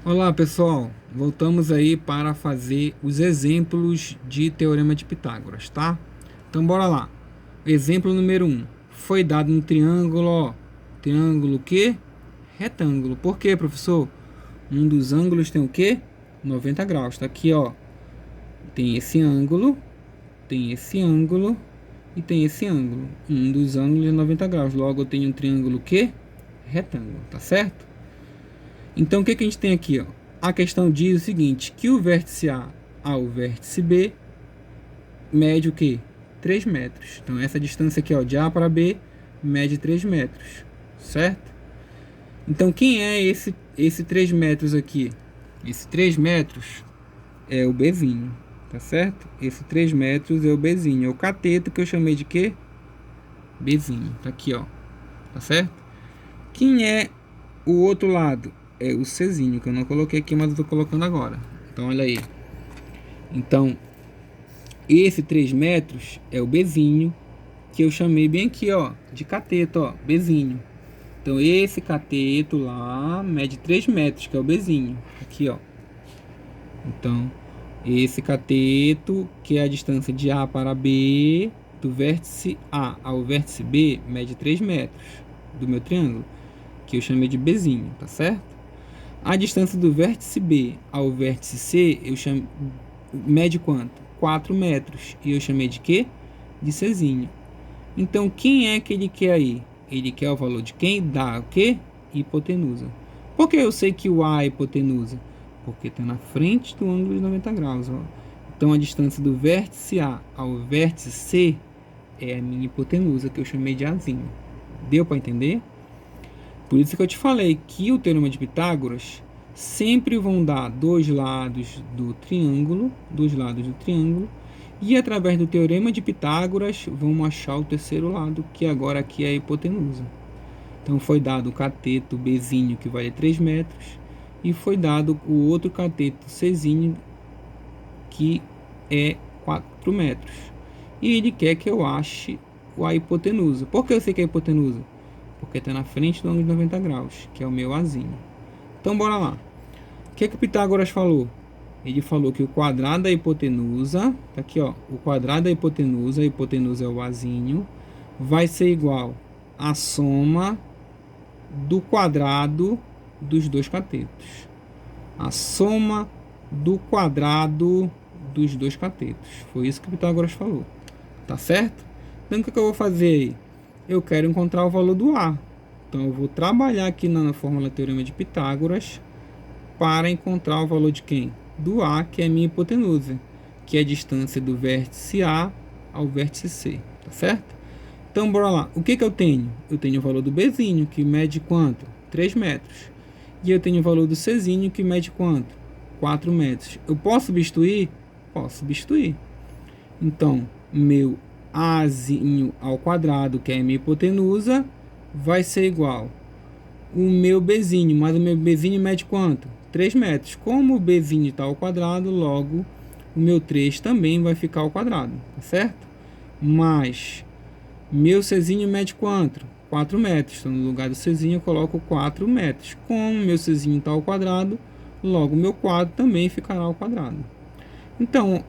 Olá pessoal, voltamos aí para fazer os exemplos de Teorema de Pitágoras, tá? Então bora lá. Exemplo número 1. Foi dado um triângulo, ó. Triângulo que? Retângulo. Por quê, professor? Um dos ângulos tem o quê? 90 graus. Tá aqui, ó. Tem esse ângulo, tem esse ângulo e tem esse ângulo. Um dos ângulos é 90 graus. Logo eu tenho um triângulo que? Retângulo, tá certo? Então, o que que a gente tem aqui, ó? A questão diz o seguinte, que o vértice A ao vértice B mede o quê? 3 metros. Então, essa distância aqui, ó, de A para B, mede 3 metros, certo? Então, quem é esse 3 metros aqui? Esse 3 metros é o Bzinho, tá certo? Esse 3 metros é o Bzinho, é o cateto que eu chamei de quê? Bzinho, tá aqui, ó, tá certo? Quem é o outro lado? É o Czinho, que eu não coloquei aqui, mas eu tô colocando agora. Então, olha aí. Então, esse 3 metros é o Bzinho, que eu chamei bem aqui, ó, de cateto, ó, Bzinho. Então, esse cateto lá mede 3 metros, que é o Bzinho. Aqui, ó. Então, esse cateto, que é a distância de A para B, do vértice A ao vértice B, mede 3 metros do meu triângulo, que eu chamei de Bzinho, tá certo? A distância do vértice B ao vértice C, mede quanto? 4 metros. E eu chamei de quê? De Czinho. Então, quem é que ele quer aí? Ele quer o valor de quem? Da o quê? Hipotenusa. Por que eu sei que o A é hipotenusa? Porque está na frente do ângulo de 90 graus. Ó. Então, a distância do vértice A ao vértice C é a minha hipotenusa, que eu chamei de Azinho. Deu para entender? Por isso que eu te falei que o Teorema de Pitágoras sempre vão dar dois lados do triângulo, e através do Teorema de Pitágoras vamos achar o terceiro lado, que agora aqui é a hipotenusa. Então foi dado o cateto Bzinho, que vale 3 metros, e foi dado o outro cateto Czinho, que é 4 metros. E ele quer que eu ache a hipotenusa. Por que eu sei que é a hipotenusa? Porque está na frente do ângulo de 90 graus, que é o meu Azinho. Então, bora lá. O que o Pitágoras falou? Ele falou que o quadrado da hipotenusa, tá aqui, ó, o quadrado da hipotenusa, a hipotenusa é o Azinho, vai ser igual à soma do quadrado dos dois catetos. A soma do quadrado dos dois catetos. Foi isso que o Pitágoras falou. Tá certo? Então, o que eu vou fazer aí? Eu quero encontrar o valor do A. Então, eu vou trabalhar aqui na fórmula Teorema de Pitágoras para encontrar o valor de quem? Do A, que é a minha hipotenusa, que é a distância do vértice A ao vértice C. Tá certo? Então, bora lá. O que eu tenho? Eu tenho o valor do Bzinho, que mede quanto? 3 metros. E eu tenho o valor do Czinho, que mede quanto? 4 metros. Eu posso substituir? Posso substituir. Então, meu Azinho ao quadrado, que é a minha hipotenusa, vai ser igual o meu Bzinho, mas o meu Bzinho mede quanto? 3 metros. Como o Bzinho está ao quadrado, logo o meu 3 também vai ficar ao quadrado, tá certo? Mas meu Czinho mede quanto? 4 metros. Então, no lugar do Czinho, eu coloco 4 metros. Como meu Czinho está ao quadrado, logo o meu quadro também ficará ao quadrado. Então,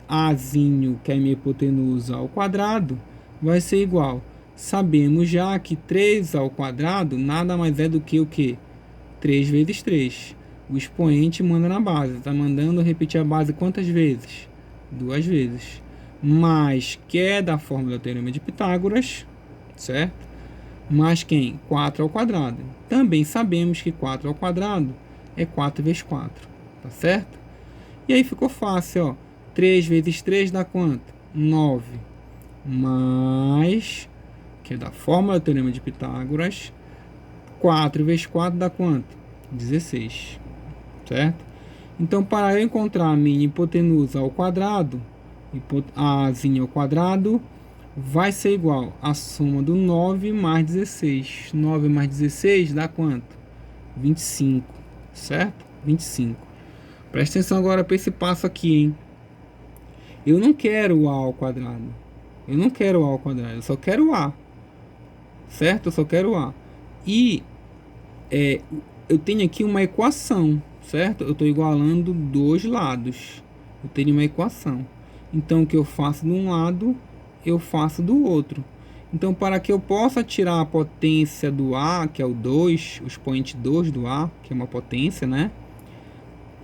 Azinho, que é a minha hipotenusa ao quadrado, vai ser igual. Sabemos já que 3 ao quadrado nada mais é do que o quê? 3 vezes 3. O expoente manda na base. Está mandando repetir a base quantas vezes? 2 vezes. Mas, que é da fórmula do Teorema de Pitágoras, certo? Mais quem? 4 ao quadrado. Também sabemos que 4 ao quadrado é 4 vezes 4. Tá certo? E aí ficou fácil, ó. 3 vezes 3 dá quanto? 9. Mais, que é da fórmula do Teorema de Pitágoras, 4 vezes 4 dá quanto? 16. Certo? Então, para eu encontrar a minha hipotenusa ao quadrado, a azinha ao quadrado, vai ser igual a soma do 9 mais 16. 9 mais 16 dá quanto? 25. Certo? 25. Presta atenção agora para esse passo aqui, hein? Eu não quero o A ao quadrado. Eu não quero o A ao quadrado. Eu só quero o A. Certo? Eu só quero o A. E eu tenho aqui uma equação. certo? Eu estou igualando dois lados. Eu tenho uma equação. Então, o que eu faço de um lado, eu faço do outro. Então, para que eu possa tirar a potência do A, que é o 2, o expoente 2 do A, que é uma potência, né?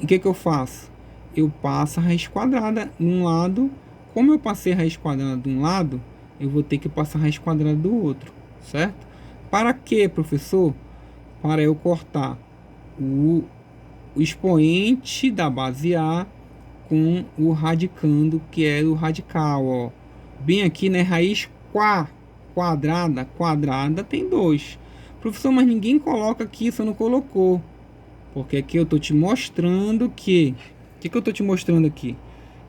O que eu faço? Eu passo a raiz quadrada num lado. Como eu passei a raiz quadrada de um lado, eu vou ter que passar a raiz quadrada do outro, certo? Para quê, professor? Para eu cortar o expoente da base A com o radicando, que é o radical, ó. Bem aqui, né? Raiz quadrada, quadrada tem 2. Professor, mas ninguém coloca aqui, você não colocou. Porque aqui eu tô te mostrando que... O que eu tô te mostrando aqui?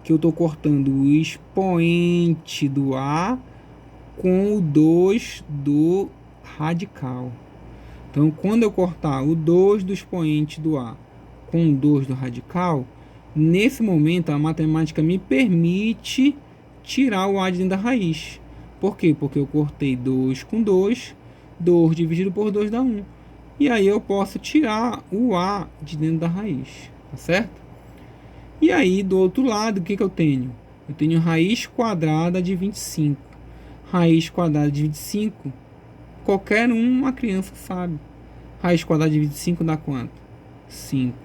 Que eu tô cortando o expoente do A com o 2 do radical. Então, quando eu cortar o 2 do expoente do A com o 2 do radical, nesse momento a matemática me permite tirar o A de dentro da raiz. Por quê? Porque eu cortei 2 com 2, 2 dividido por 2 dá 1. E aí eu posso tirar o A de dentro da raiz, tá certo? E aí do outro lado, o que eu tenho? Eu tenho raiz quadrada de 25. Raiz quadrada de 25, qualquer uma criança sabe. Raiz quadrada de 25 dá quanto? 5.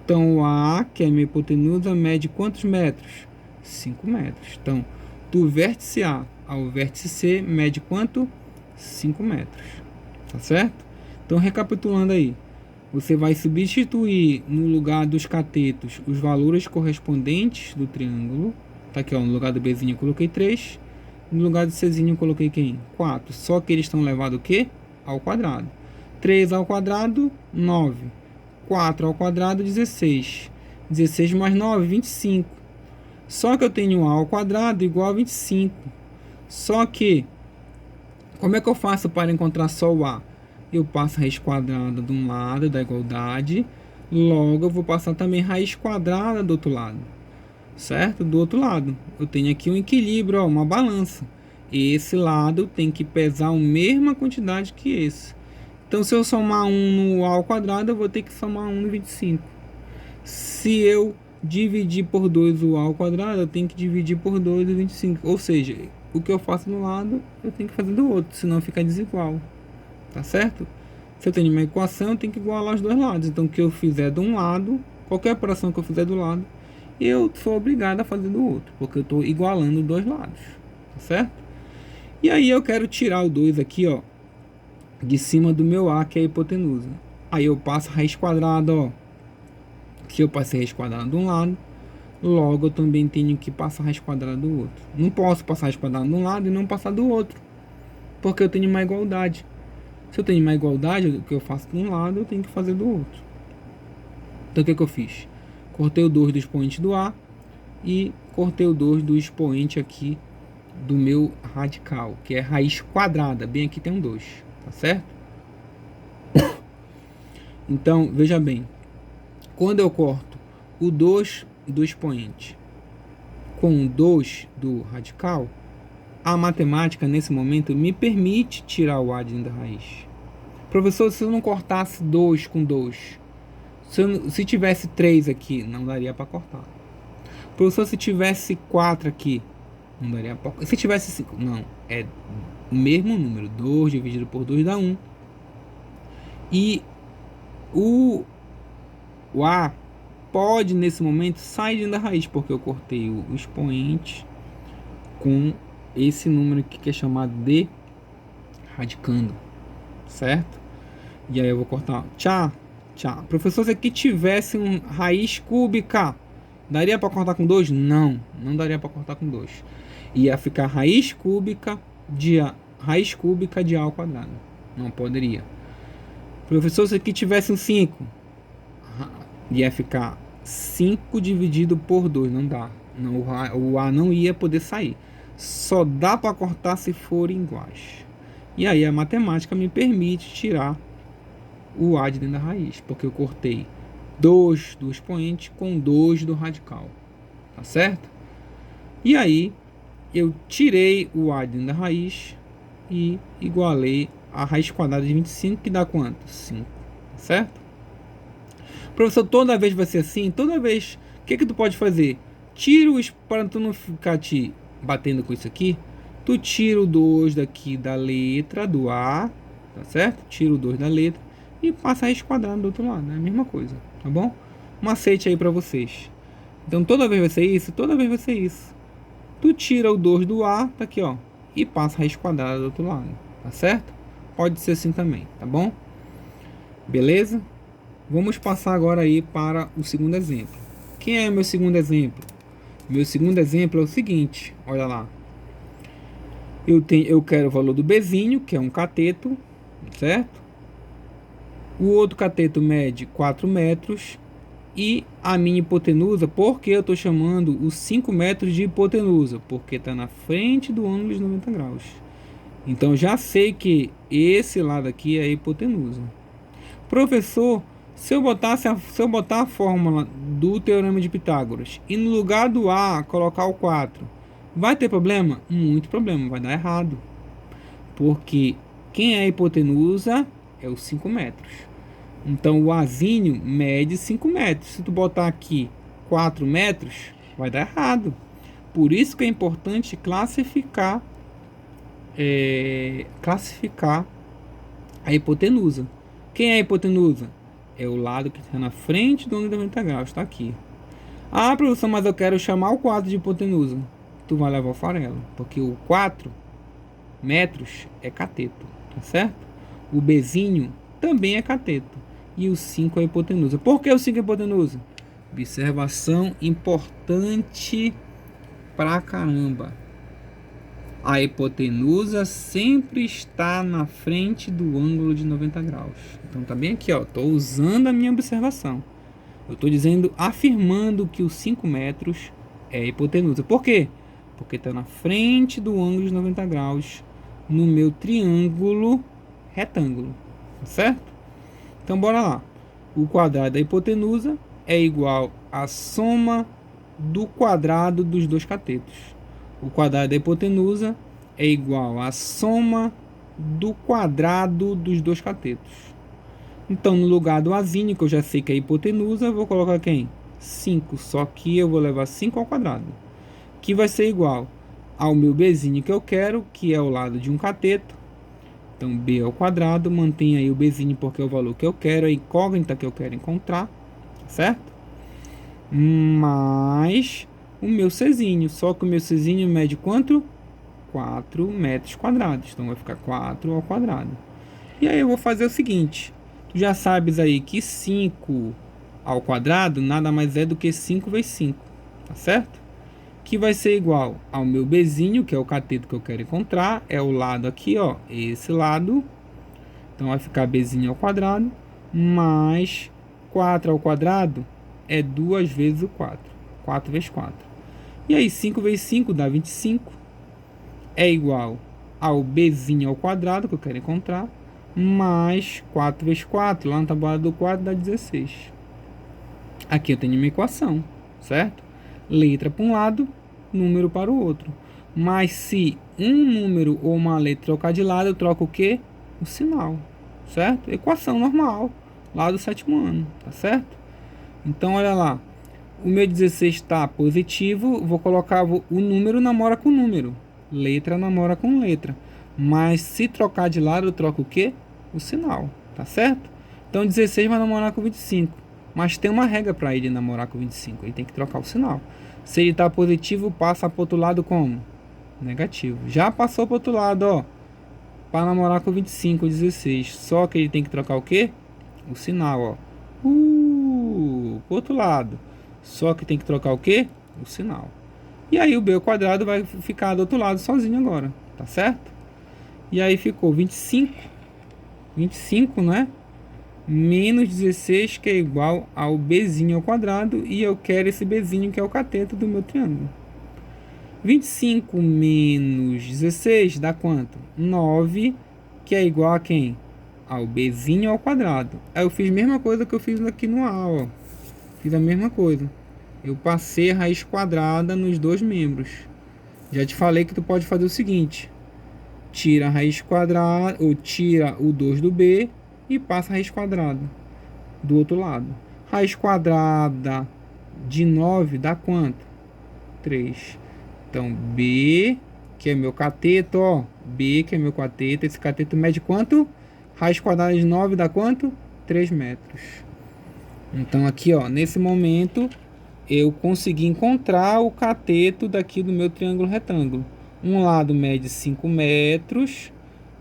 Então o A, que é a minha hipotenusa, mede quantos metros? 5 metros. Então, do vértice A ao vértice C, mede quanto? 5 metros. Tá certo? Então, recapitulando aí, você vai substituir no lugar dos catetos os valores correspondentes do triângulo. Tá aqui, ó, no lugar do Bzinho eu coloquei 3. No lugar do Czinho eu coloquei quem? 4. Só que eles estão levados o quê? Ao quadrado. 3 ao quadrado, 9. 4 ao quadrado, 16. 16 mais 9, 25. Só que eu tenho A ao quadrado igual a 25. Só que, como é que eu faço para encontrar só o A? Eu passo a raiz quadrada de um lado da igualdade, logo eu vou passar também raiz quadrada do outro lado, certo? Do outro lado, eu tenho aqui um equilíbrio, ó, uma balança. Esse lado tem que pesar a mesma quantidade que esse. Então, se eu somar 1 no A ao quadrado, eu vou ter que somar 1 no 25. Se eu dividir por 2 o A ao quadrado, eu tenho que dividir por 2 o 25. Ou seja, o que eu faço de um lado, eu tenho que fazer do outro, senão fica desigual. Tá certo? Se eu tenho uma equação, eu tenho que igualar os dois lados. Então, o que eu fizer de um lado, qualquer operação que eu fizer do lado, eu sou obrigado a fazer do outro, porque eu estou igualando os dois lados. Tá certo? E aí eu quero tirar o 2 aqui, ó, de cima do meu A, que é a hipotenusa. Aí eu passo a raiz quadrada, ó. Se eu passei a raiz quadrada de um lado, logo eu também tenho que passar a raiz quadrada do outro. Não posso passar a raiz quadrada de um lado e não passar do outro, porque eu tenho uma igualdade. Se eu tenho uma igualdade, o que eu faço de um lado, eu tenho que fazer do outro. Então, o que eu fiz? Cortei o 2 do expoente do A e cortei o 2 do expoente aqui do meu radical, que é raiz quadrada. Bem aqui tem um 2, tá certo? Então, veja bem. Quando eu corto o 2 do expoente com o 2 do radical, a matemática, nesse momento, me permite tirar o A de dentro da raiz. Professor, se eu não cortasse 2 com 2, se tivesse 3 aqui, não daria para cortar. Professor, se tivesse 4 aqui, não daria para cortar. Se tivesse 5, não. É o mesmo número. 2 dividido por 2 dá 1. E o A pode, nesse momento, sair dentro da raiz, porque eu cortei o expoente com esse número aqui que é chamado de radicando, certo? E aí eu vou cortar, tchá, tchá. Professor, se aqui tivesse um raiz cúbica, daria para cortar com 2? Não, não daria para cortar com 2. Ia ficar raiz cúbica de A ao quadrado. Não poderia. Professor, se aqui tivesse um 5, ia ficar 5 dividido por 2, não dá. Não, o A não ia poder sair. Só dá para cortar se forem iguais. E aí a matemática me permite tirar o A de dentro da raiz, porque eu cortei 2 do expoente com 2 do radical. Tá certo? E aí eu tirei o A de dentro da raiz e igualei a raiz quadrada de 25, que dá quanto? 5. Tá certo? Professor, toda vez vai ser assim? Toda vez. O que tu pode fazer? Tira os... Para tu não ficar te batendo com isso aqui, tu tira o 2 daqui da letra, do A, tá certo? Tira o 2 da letra e passa raiz quadrada do outro lado. É a mesma coisa, tá bom? Um macete aí pra vocês. Então toda vez vai ser isso, toda vez vai ser isso. Tu tira o 2 do A, tá aqui, ó, e passa a raiz quadrada do outro lado, tá certo? Pode ser assim também, tá bom? Beleza? Vamos passar agora aí para o segundo exemplo. Quem é o meu segundo exemplo? Meu segundo exemplo é o seguinte, olha lá. Eu quero o valor do Bzinho, que é um cateto, certo? O outro cateto mede 4 metros. E a minha hipotenusa, por que eu estou chamando os 5 metros de hipotenusa? Porque está na frente do ângulo de 90 graus. Então já sei que esse lado aqui é a hipotenusa. Professor, se eu botar a fórmula do Teorema de Pitágoras e no lugar do A colocar o 4, vai ter problema? Muito problema, vai dar errado. Porque quem é a hipotenusa é os 5 metros. Então o Azinho mede 5 metros. Se tu botar aqui 4 metros, vai dar errado. Por isso que é importante classificar a hipotenusa. Quem é a hipotenusa? É o lado que está na frente do ângulo de 90 graus. Está aqui. Ah, professor, mas eu quero chamar o quadro de hipotenusa. Tu vai levar o farelo. Porque o 4 metros é cateto. Tá certo? O Bzinho também é cateto. E o 5 é hipotenusa. Por que o 5 é hipotenusa? Observação importante pra caramba. A hipotenusa sempre está na frente do ângulo de 90 graus. Então tá bem aqui, ó. Tô usando a minha observação. Eu tô dizendo, afirmando que os 5 metros é hipotenusa. Por quê? Porque está na frente do ângulo de 90 graus no meu triângulo retângulo. Tá certo? Então bora lá. O quadrado da hipotenusa é igual à soma do quadrado dos dois catetos. O quadrado da hipotenusa é igual à soma do quadrado dos dois catetos. Então, no lugar do Azinho, que eu já sei que é hipotenusa, eu vou colocar quem? 5. Só que eu vou levar 5 ao quadrado. Que vai ser igual ao meu Bzinho que eu quero, que é o lado de um cateto. Então, B ao quadrado, mantém aí o Bzinho porque é o valor que eu quero, a incógnita que eu quero encontrar, certo? Mais o meu Czinho, só que o meu Czinho mede quanto? 4 metros quadrados, então vai ficar 4 ao quadrado. E aí eu vou fazer o seguinte, tu já sabes aí que 5 ao quadrado nada mais é do que 5 vezes 5, tá certo? Que vai ser igual ao meu Bzinho, que é o cateto que eu quero encontrar, é o lado aqui, ó, esse lado. Então vai ficar Bzinho ao quadrado, mais 4 ao quadrado é 2 vezes o 4. 4 vezes 4. E aí 5 vezes 5 dá 25. É igual ao Bzinho ao quadrado, que eu quero encontrar, mais 4 vezes 4, lá na tabuada do 4 dá 16. Aqui eu tenho uma equação, certo? Letra para um lado, número para o outro. Mas se um número ou uma letra trocar de lado, eu troco o quê? O sinal, certo? Equação normal, lá do 7º ano, tá certo? Então, olha lá. O meu 16 está positivo, vou colocar o número namora com número. Letra namora com letra. Mas se trocar de lado, eu troco o quê? O sinal, tá certo? Então, 16 vai namorar com 25. Mas tem uma regra para ele namorar com 25. Ele tem que trocar o sinal. Se ele está positivo, passa para o outro lado como? Negativo. Já passou para o outro lado, ó. Para namorar com 25, 16. Só que ele tem que trocar o quê? O sinal, ó. Pro outro lado. Só que tem que trocar o quê? O sinal. E aí o B ao quadrado vai ficar do outro lado sozinho agora. Tá certo? E aí ficou 25. 25, né? Menos 16, que é igual ao Bzinho ao quadrado, e eu quero esse Bzinho que é o cateto do meu triângulo. 25 menos 16 dá quanto? 9, que é igual a quem? Ao Bzinho ao quadrado. Aí eu fiz a mesma coisa que eu fiz aqui no A, ó. Fiz a mesma coisa. Eu passei a raiz quadrada nos dois membros. Já te falei que tu pode fazer o seguinte. Tira a raiz quadrada, ou tira o 2 do B, e passa a raiz quadrada do outro lado. Raiz quadrada de 9 dá quanto? 3. Então, B, que é meu cateto, ó. B, que é meu cateto. Esse cateto mede quanto? Raiz quadrada de 9 dá quanto? 3 metros. Então, aqui, ó, nesse momento, eu consegui encontrar o cateto daqui do meu triângulo retângulo. Um lado mede 5 metros,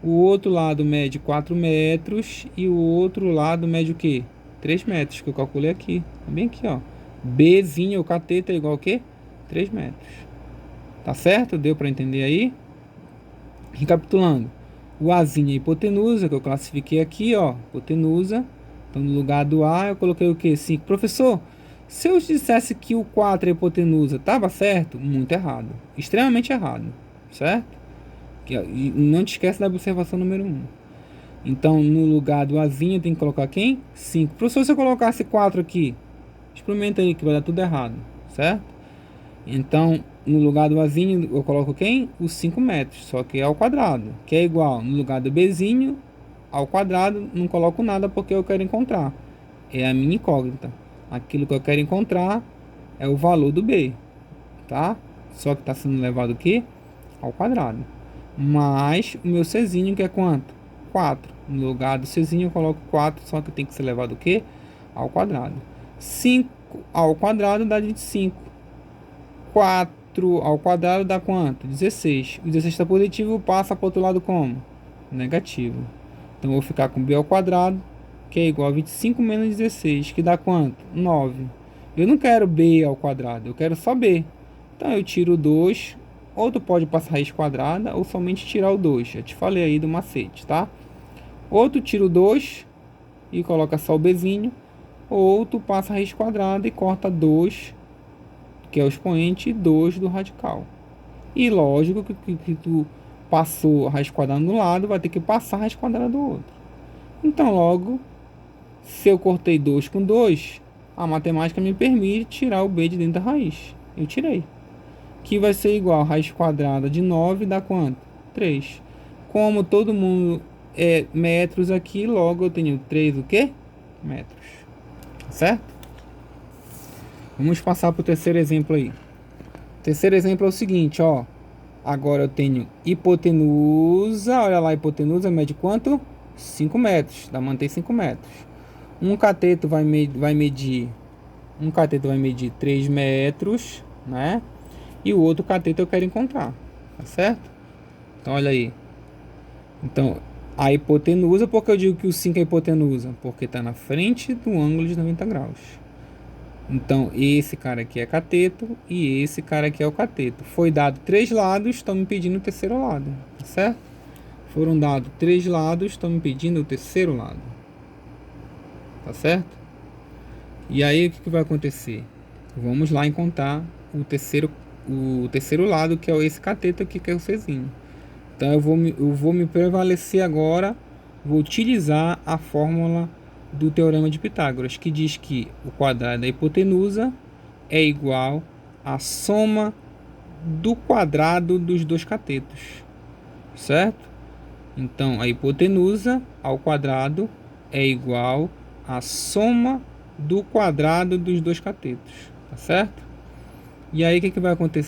o outro lado mede 4 metros e o outro lado mede o quê? 3 metros, que eu calculei aqui. Bem aqui, ó. Bzinho, o cateto é igual a quê? 3 metros. Tá certo? Deu para entender aí? Recapitulando. O Azinho é a hipotenusa, que eu classifiquei aqui, ó. Hipotenusa. Então, no lugar do A, eu coloquei o quê? 5. Professor, se eu dissesse que o 4 é hipotenusa, tava certo? Muito errado. Extremamente errado. Certo? E não te esquece da observação número 1. Então, no lugar do Azinho, tem que colocar quem? 5. Professor, se eu colocasse 4 aqui, experimenta aí que vai dar tudo errado. Certo? Então, no lugar do Azinho, eu coloco quem? Os 5 metros, só que é ao quadrado, que é igual, no lugar do Bzinho, ao quadrado, não coloco nada porque eu quero encontrar. É a minha incógnita. Aquilo que eu quero encontrar é o valor do B, tá? Só que está sendo levado o quê? Ao quadrado. Mais o meu Czinho, que é quanto? 4. No lugar do Czinho eu coloco 4, só que tem que ser levado o quê? Ao quadrado. 5 ao quadrado dá 25. 4 ao quadrado dá quanto? 16. O 16 está positivo, passa para o outro lado como? Negativo. Então, eu vou ficar com b ao quadrado, que é igual a 25 menos 16, que dá quanto? 9. Eu não quero b ao quadrado, eu quero só b. Então, eu tiro o 2, ou tu pode passar raiz quadrada, ou somente tirar o 2. Já te falei aí do macete, tá? Ou tu tira o 2 e coloca só o bzinho, ou tu passa a raiz quadrada e corta 2, que é o expoente 2 do radical. E lógico que tu passou a raiz quadrada no lado, vai ter que passar a raiz quadrada do outro. Então, logo, se eu cortei 2 com 2, a matemática me permite tirar o b de dentro da raiz. Eu tirei. Que vai ser igual a raiz quadrada de 9 dá quanto? 3. Como todo mundo é metros aqui, logo eu tenho 3 o quê? Metros. Certo? Vamos passar para o terceiro exemplo aí. O terceiro exemplo é o seguinte, ó. Agora eu tenho hipotenusa. Olha lá, a hipotenusa mede quanto? 5 metros. Dá manter 5 metros. Um cateto vai medir 3 metros, né? E o outro cateto eu quero encontrar, tá certo? Então, olha aí. Então, a hipotenusa, por que eu digo que o 5 é hipotenusa? Porque está na frente do ângulo de 90 graus. Então, esse cara aqui é cateto e esse cara aqui é o cateto. Foi dado 3 lados, estão me pedindo o terceiro lado, tá certo? Foram dados 3 lados, estão me pedindo o terceiro lado, tá certo? E aí, o que vai acontecer? Vamos lá encontrar o terceiro lado, que é esse cateto aqui, que é o Czinho. Então, eu vou me prevalecer agora, vou utilizar a fórmula do Teorema de Pitágoras, que diz que o quadrado da hipotenusa é igual à soma do quadrado dos dois catetos, certo? Então, a hipotenusa ao quadrado é igual à soma do quadrado dos dois catetos, tá certo? E aí, o que vai acontecer?